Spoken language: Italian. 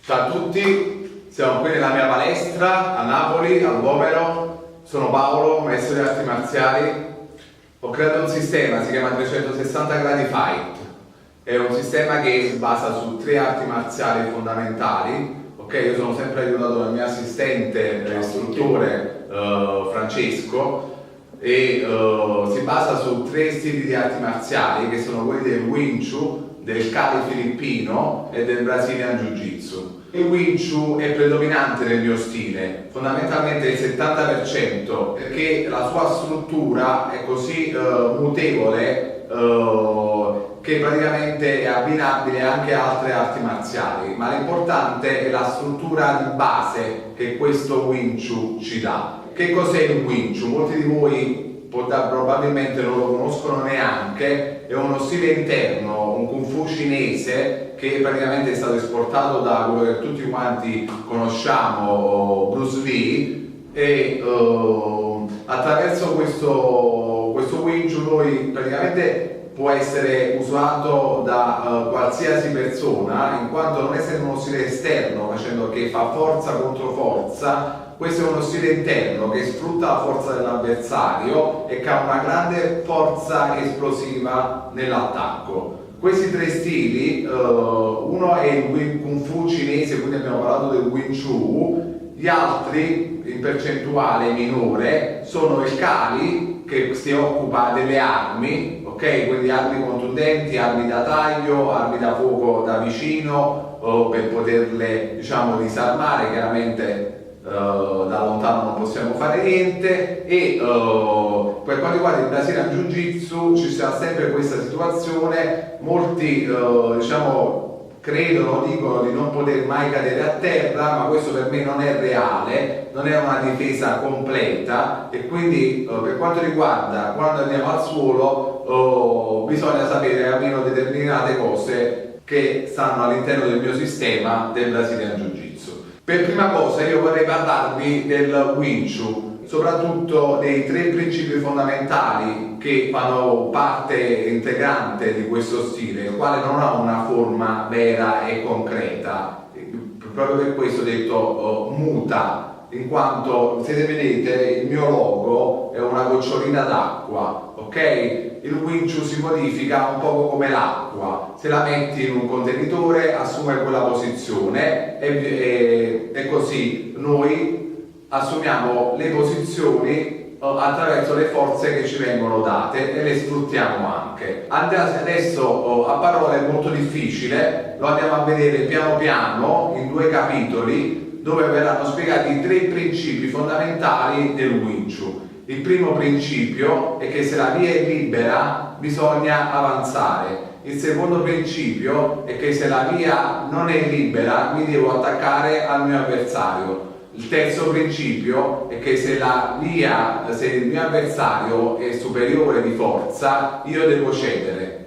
Ciao a tutti, siamo qui nella mia palestra a Napoli, al Vomero. Sono Paolo, maestro di arti marziali. Ho creato un sistema, si chiama 360 gradi Fight. È un sistema che si basa su 3 arti marziali fondamentali. Ok, io sono sempre aiutato dal mio assistente, istruttore Francesco, e si basa su 3 stili di arti marziali che sono quelli del Wing Chun, del Kali filippino e del Brazilian Jiu Jitsu. Il Wing Chun è predominante nel mio stile, fondamentalmente il 70%, perché la sua struttura è così mutevole che praticamente è abbinabile anche a altre arti marziali, ma l'importante è la struttura di base che questo Wing Chun ci dà. Che cos'è il Wing Chun? Molti di voi probabilmente non lo conoscono neanche. È uno stile interno, un Kung Fu cinese che praticamente è stato esportato da quello che tutti quanti conosciamo, Bruce Lee, e attraverso questo Wing Chun noi praticamente può essere usato da qualsiasi persona, in quanto non essendo uno stile esterno, facendo che fa forza contro forza. Questo è uno stile interno che sfrutta la forza dell'avversario e che ha una grande forza esplosiva nell'attacco. Questi 3 stili, uno è il Kung Fu cinese, quindi abbiamo parlato del Wing Chun, gli altri in percentuale minore sono il Kali, che si occupa delle armi, ok? Quindi armi contundenti, armi da taglio, armi da fuoco da vicino, per poterle, diciamo, disarmare. Chiaramente da lontano non possiamo fare niente. E per quanto riguarda il Brazilian Jiu Jitsu ci sarà sempre questa situazione. Molti credono, dicono di non poter mai cadere a terra, ma questo per me non è reale, non è una difesa completa, e quindi per quanto riguarda quando andiamo al suolo bisogna sapere almeno determinate cose che stanno all'interno del mio sistema del Brazilian Jiu Jitsu. Per prima cosa io vorrei parlarvi del Wing Chun, soprattutto dei 3 principi fondamentali che fanno parte integrante di questo stile, il quale non ha una forma vera e concreta. Proprio per questo ho detto muta, in quanto, se vedete, il mio logo è una gocciolina d'acqua, ok? Il Wing Chun si modifica un po' come l'acqua, se la metti in un contenitore assume quella posizione e così noi assumiamo le posizioni attraverso le forze che ci vengono date e le sfruttiamo anche. Adesso a parole è molto difficile, lo andiamo a vedere piano piano in 2 capitoli dove verranno spiegati i 3 principi fondamentali del Wing Chun. Il primo principio è che se la via è libera bisogna avanzare. Il secondo principio è che se la via non è libera mi devo attaccare al mio avversario. Il terzo principio è che se il mio avversario è superiore di forza io devo cedere.